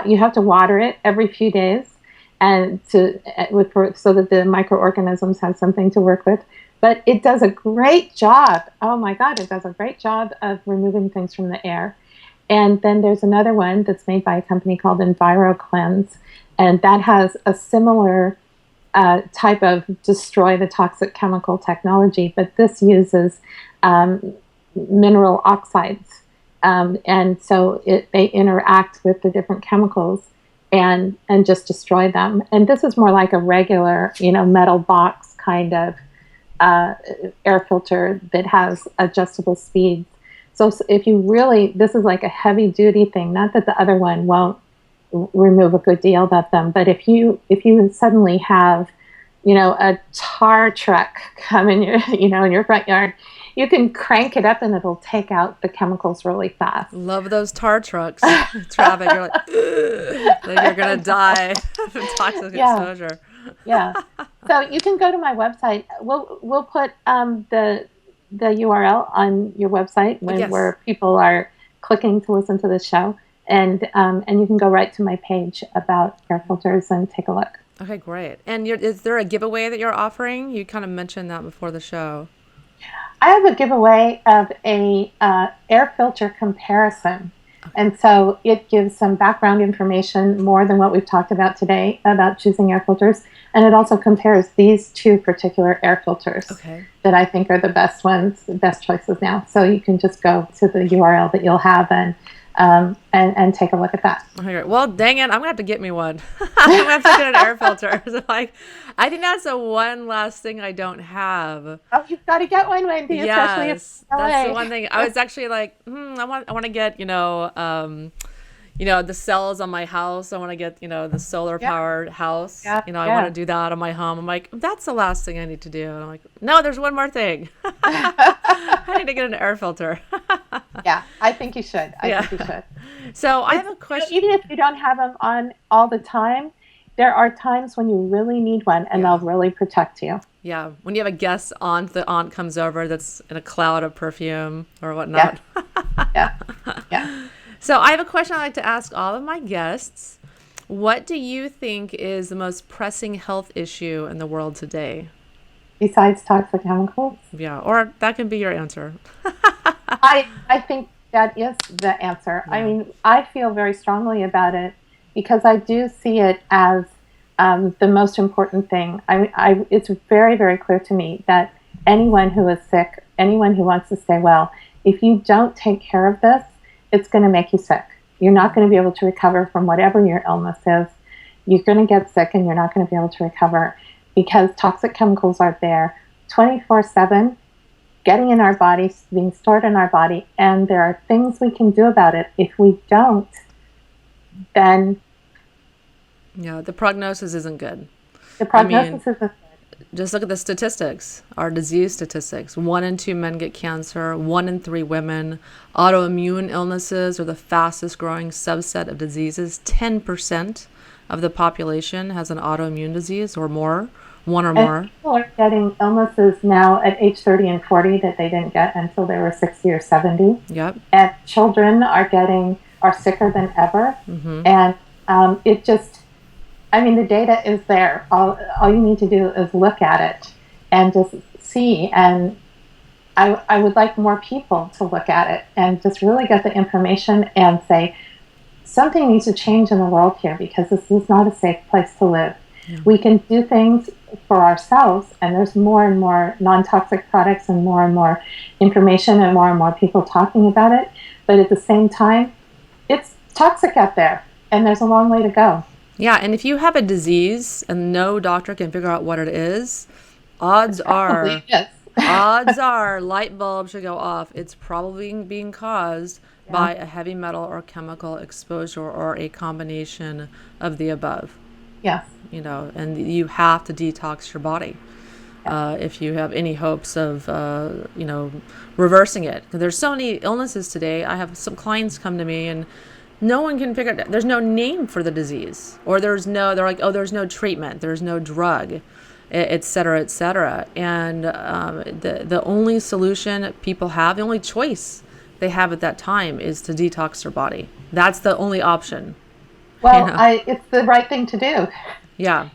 S2: you have to water it every few days and so that the microorganisms have something to work with. But it does a great job. Oh my God, it does a great job of removing things from the air. And then there's another one that's made by a company called EnviroCleanse, and that has a similar type of destroy the toxic chemical technology, but this uses mineral oxides, and so they interact with the different chemicals and just destroy them. And this is more like a regular, metal box kind of air filter that has adjustable speeds. So if you this is like a heavy duty thing. Not that the other one won't remove a good deal of them, but if you suddenly have a tar truck come in your in your front yard, you can crank it up and it'll take out the chemicals really fast.
S3: Love those tar trucks. Traffic, you're like you're gonna die from toxic exposure.
S2: Yeah. So you can go to my website. We'll put the URL on your website where people are clicking to listen to the show. And you can go right to my page about air filters and take a look.
S3: Okay, great. And is there a giveaway that you're offering? You kind of mentioned that before the show.
S2: I have a giveaway of a air filter comparison. Okay. And so it gives some background information more than what we've talked about today about choosing air filters. And it also compares these two particular air filters that I think are the best ones, the best choices now. So you can just go to the URL that you'll have and take a look at that.
S3: Okay, well, dang it, I'm gonna have to get me one. I'm gonna have to get an air filter. So, I think that's the one last thing I don't have.
S2: Oh, you've got to get one, Wendy.
S3: Yes, that's the one thing. I was actually like, I want to get the cells on my house. I want to get the solar powered house. I want to do that on my home. I'm like, that's the last thing I need to do. And I'm like, no, there's one more thing. I need to get an air filter.
S2: Yeah, I think you should. I think you should.
S3: So I have a question.
S2: Even if you don't have them on all the time, there are times when you really need one, and they'll really protect you.
S3: Yeah, when you have a guest aunt, the aunt comes over that's in a cloud of perfume or whatnot.
S2: Yeah.
S3: So I have a question I like to ask all of my guests. What do you think is the most pressing health issue in the world today?
S2: Besides toxic chemicals?
S3: Yeah, or that can be your answer.
S2: I think that is the answer. Yeah. I mean, I feel very strongly about it because I do see it as the most important thing. It's very, very clear to me that anyone who is sick, anyone who wants to stay well, if you don't take care of this, it's going to make you sick. You're not going to be able to recover from whatever your illness is. You're going to get sick and you're not going to be able to recover because toxic chemicals are there 24/7, getting in our bodies, being stored in our body, and there are things we can do about it. If we don't, then...
S3: Yeah, the prognosis isn't good.
S2: The prognosis isn't good.
S3: just look at the statistics, our disease statistics. 1 in 2 men get cancer, 1 in 3 women. Autoimmune illnesses are the fastest growing subset of diseases. 10% of the population has an autoimmune disease or more, one or more.
S2: People are getting illnesses now at age 30 and 40 that they didn't get until they were 60 or 70.
S3: Yep.
S2: And children are sicker than ever.
S3: Mm-hmm.
S2: And it just, the data is there. All you need to do is look at it and just see. And I would like more people to look at it and just really get the information and say, something needs to change in the world here because this is not a safe place to live. Yeah. We can do things for ourselves, and there's more and more non-toxic products and more information and more people talking about it. But at the same time, it's toxic out there, and there's a long way to go.
S3: Yeah, and if you have a disease and no doctor can figure out what it is, odds are light bulb should go off. It's probably being caused by a heavy metal or chemical exposure or a combination of the above.
S2: Yes.
S3: And you have to detox your body if you have any hopes of, reversing it. There's so many illnesses today. I have some clients come to me and no one can figure it out. There's no name for the disease, or they're like, oh, there's no treatment, there's no drug, et cetera, et cetera. And the only solution people have, the only choice they have at that time is to detox their body. That's the only option.
S2: Well, it's the right thing to do.
S3: Yeah.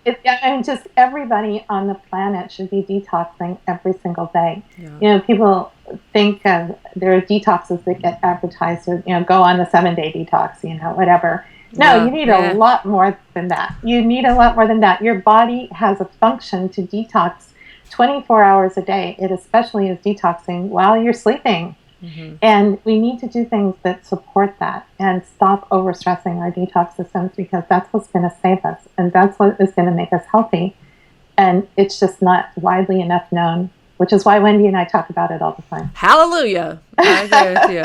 S2: Just everybody on the planet should be detoxing every single day.
S3: Yeah.
S2: People think there are detoxes that get advertised, or, go on the 7-day detox, whatever. No, you need a lot more than that. Your body has a function to detox 24 hours a day. It especially is detoxing while you're sleeping. Mm-hmm. And we need to do things that support that and stop overstressing our detox systems, because that's what's going to save us, and that's what is going to make us healthy. And it's just not widely enough known, which is why Wendy and I talk about it all the time.
S3: Hallelujah. I agree with you.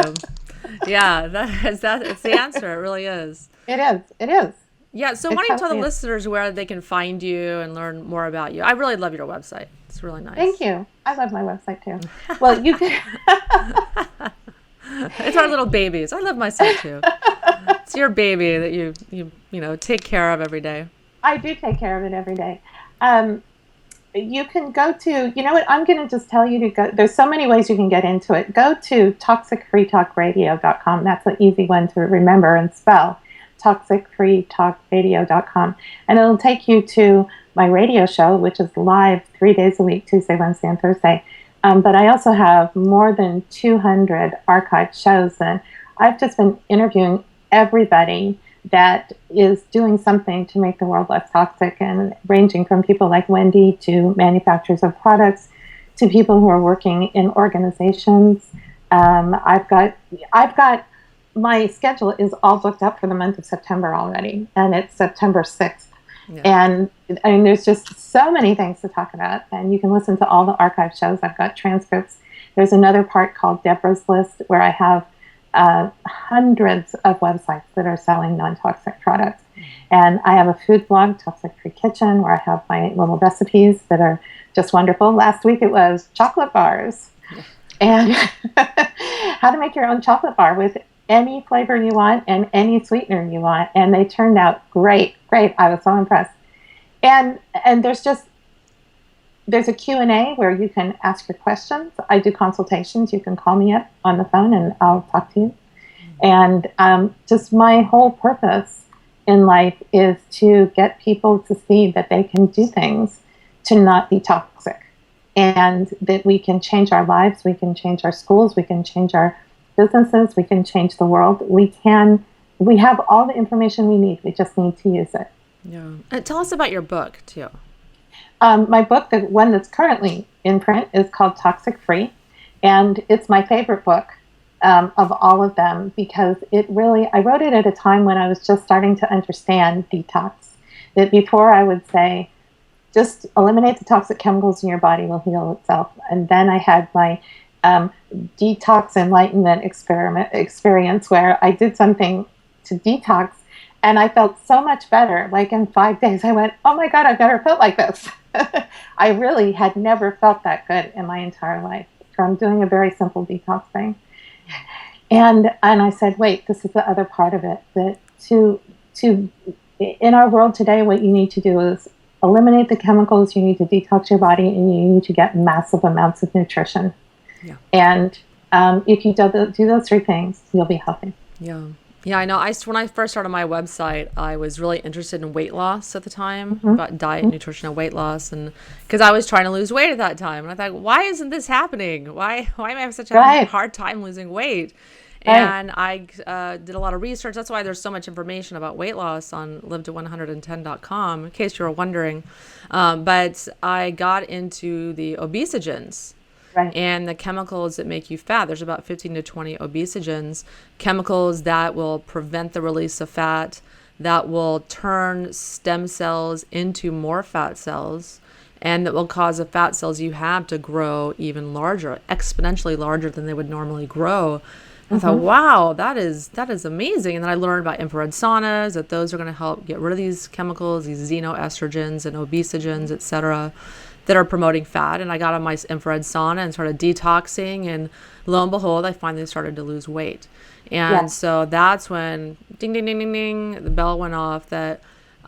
S3: Yeah, it's the answer. It really is.
S2: It is.
S3: Yeah, so why don't you tell the listeners where they can find you and learn more about you? I really love your website. It's really nice.
S2: Thank you. I love my website too. Well, you can.
S3: It's our little babies. I love my site too. It's your baby that you take care of every day.
S2: I do take care of it every day. You can go to, I'm going to just tell you to go. There's so many ways you can get into it. Go to toxicfreetalkradio.com. That's an easy one to remember and spell. toxicfreetalkradio.com, and it'll take you to my radio show, which is live 3 days a week, Tuesday, Wednesday, and Thursday. But I also have more than 200 archived shows, and I've just been interviewing everybody that is doing something to make the world less toxic, and ranging from people like Wendy to manufacturers of products to people who are working in organizations. I've got my schedule is all booked up for the month of September already, and it's September 6th. Yeah. And there's just so many things to talk about, and you can listen to all the archive shows. I've got transcripts. There's another part called Debra's List, where I have hundreds of websites that are selling non-toxic products. And I have a food blog, Toxic Free Kitchen, where I have my little recipes that are just wonderful. Last week it was chocolate bars, and how to make your own chocolate bar with any flavor you want and any sweetener you want, and they turned out great. I was so impressed. And there's a Q&A where you can ask your questions. I do consultations. You can call me up on the phone and I'll talk to you. And just my whole purpose in life is to get people to see that they can do things to not be toxic, and that we can change our lives, we can change our schools, we can change our businesses, we can change the world. We have all the information we need. We just need to use it.
S3: Yeah. And tell us about your book too.
S2: My book, the one that's currently in print, is called Toxic Free, and it's my favorite book of all of them, because I wrote it at a time when I was just starting to understand detox. That before I would say, just eliminate the toxic chemicals in your body, will heal itself. And then I had my detox enlightenment experience where I did something to detox, and I felt so much better. Like in 5 days, I went, oh my God, I've never felt like this. I really had never felt that good in my entire life from doing a very simple detox thing. And I said, wait, this is the other part of it. That to in our world today, what you need to do is eliminate the chemicals. You need to detox your body, and you need to get massive amounts of nutrition.
S3: Yeah.
S2: And if you do those three things, you'll be healthy.
S3: Yeah. Yeah, I know. When I first started my website, I was really interested in weight loss at the time, about diet, nutrition, and weight loss, and because I was trying to lose weight at that time, and I thought, why isn't this happening? Why am I having such a hard time losing weight? And I did a lot of research. That's why there's so much information about weight loss on live110.com, in case you were wondering. But I got into the obesogens.
S2: Right.
S3: And the chemicals that make you fat. There's about 15 to 20 obesogens, chemicals that will prevent the release of fat, that will turn stem cells into more fat cells, and that will cause the fat cells you have to grow even larger, exponentially larger than they would normally grow. And I thought, wow, that is amazing. And then I learned about infrared saunas, that those are going to help get rid of these chemicals, these xenoestrogens and obesogens, et cetera, that are promoting fat. And I got on my infrared sauna and started detoxing, and lo and behold, I finally started to lose weight. And so that's when ding, ding, ding, ding, ding, the bell went off so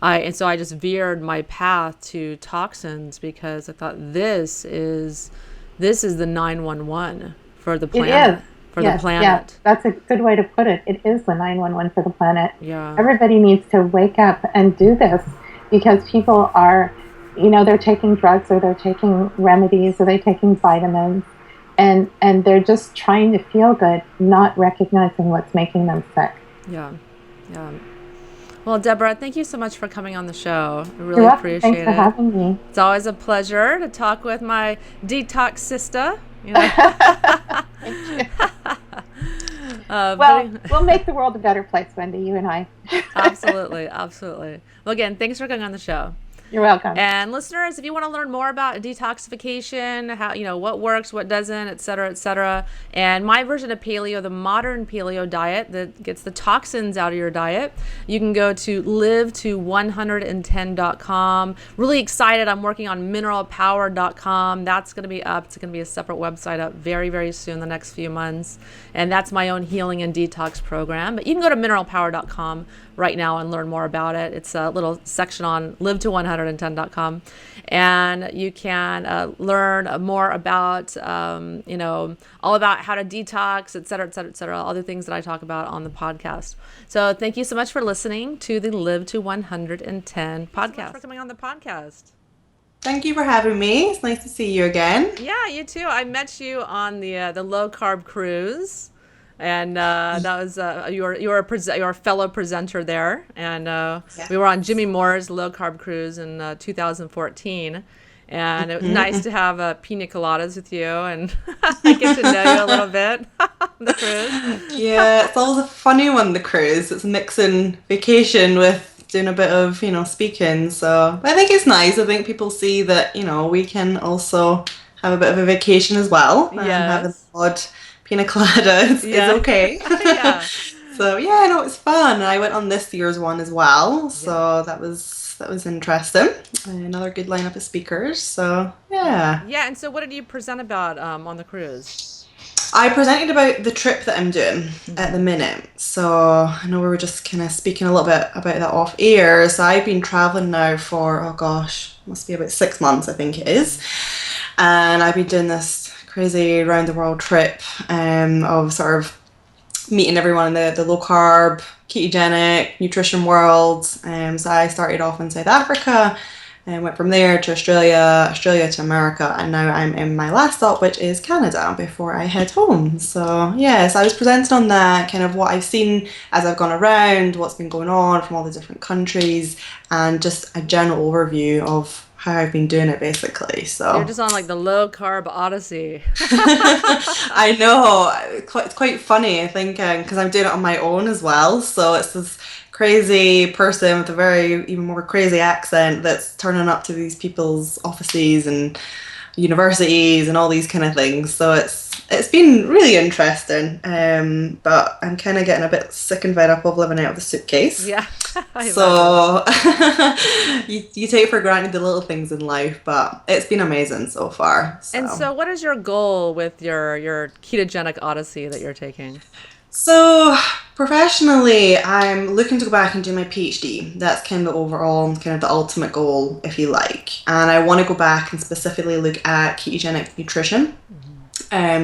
S3: I just veered my path to toxins, because I thought this is the 911 for the planet.
S2: It is.
S3: For the planet.
S2: Yeah, that's a good way to put it. It is the 911 for the planet.
S3: Yeah.
S2: Everybody needs to wake up and do this, because people are, they're taking drugs, or they're taking remedies, or they're taking vitamins, and they're just trying to feel good, not recognizing what's making them sick.
S3: Yeah. Yeah. Well, Debra, thank you so much for coming on the show. I really appreciate it.
S2: Thanks for having me.
S3: It's always a pleasure to talk with my detox sister.
S2: Thank you. We'll make the world a better place, Wendy, you and I.
S3: Absolutely. Absolutely. Well, again, thanks for coming on the show.
S2: You're welcome.
S3: And listeners, if you want to learn more about detoxification, how, what works, what doesn't, et cetera, and my version of paleo, the modern paleo diet that gets the toxins out of your diet, you can go to live110.com. Really excited. I'm working on mineralpower.com. That's going to be up. It's going to be a separate website up very, very soon, the next few months. And that's my own healing and detox program. But you can go to mineralpower.com right now and learn more about it. It's a little section on live110.com, and you can learn more about all about how to detox, et cetera, all the things that I talk about on the podcast. So thank you so much for listening to the Live to 110 podcast. Thanks so much for coming on the podcast.
S4: Thank you for having me. It's nice to see you again.
S3: Yeah, you too. I met you on the low carb cruise. And that was you were a fellow presenter there, and we were on Jimmy Moore's low carb cruise in 2014, and it was nice to have pina coladas with you and I get to know you a little bit on the cruise.
S4: Yeah, it's always a funny one, the cruise. It's mixing vacation with doing a bit of speaking. So I think it's nice. I think people see that we can also have a bit of a vacation as well.
S3: Yes.
S4: Have an odd pina colada is okay.
S3: Yeah.
S4: So no, it's fun. I went on this year's one as well, so that was interesting. Another good lineup of speakers. So
S3: yeah. And so, what did you present about on the cruise?
S4: I presented about the trip that I'm doing at the minute. So I know we were just kind of speaking a little bit about that off air. So I've been traveling now for must be about 6 months, I think it is, and I've been doing this crazy round the world trip of sort of meeting everyone in the low carb, ketogenic, nutrition world. So I started off in South Africa and went from there to Australia to America, and now I'm in my last stop, which is Canada, before I head home. So so I was presenting on that, kind of what I've seen as I've gone around, what's been going on from all the different countries, and just a general overview of how I've been doing it, basically. So
S3: you're just on like the low carb odyssey.
S4: I know, it's quite funny, I think, because I'm doing it on my own as well. So it's this crazy person with a even more crazy accent that's turning up to these people's offices and universities and all these kind of things. So it's been really interesting. But I'm kind of getting a bit sick and fed up of living out of the suitcase.
S3: Yeah.
S4: So you take for granted the little things in life, but it's been amazing so far.
S3: And so what is your goal with your ketogenic odyssey that you're taking?
S4: So professionally, I'm looking to go back and do my PhD. That's kind of the overall, kind of the ultimate goal, if you like. And I want to go back and specifically look at ketogenic nutrition.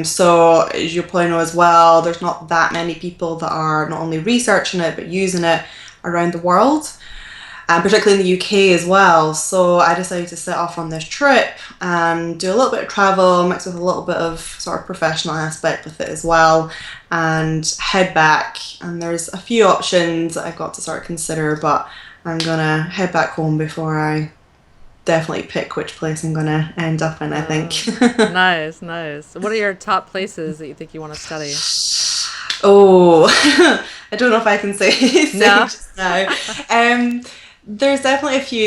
S4: So as you probably know as well, there's not that many people that are not only researching it, but using it around the world. And particularly in the UK as well. So I decided to set off on this trip and do a little bit of travel, mixed with a little bit of sort of professional aspect with it as well, and head back. And there's a few options that I've got to sort of consider, but I'm gonna head back home before I definitely pick which place I'm gonna end up in, I think.
S3: Nice. What are your top places that you think you want to study?
S4: Oh, I don't know if I can say
S3: No?
S4: just now. There's definitely a few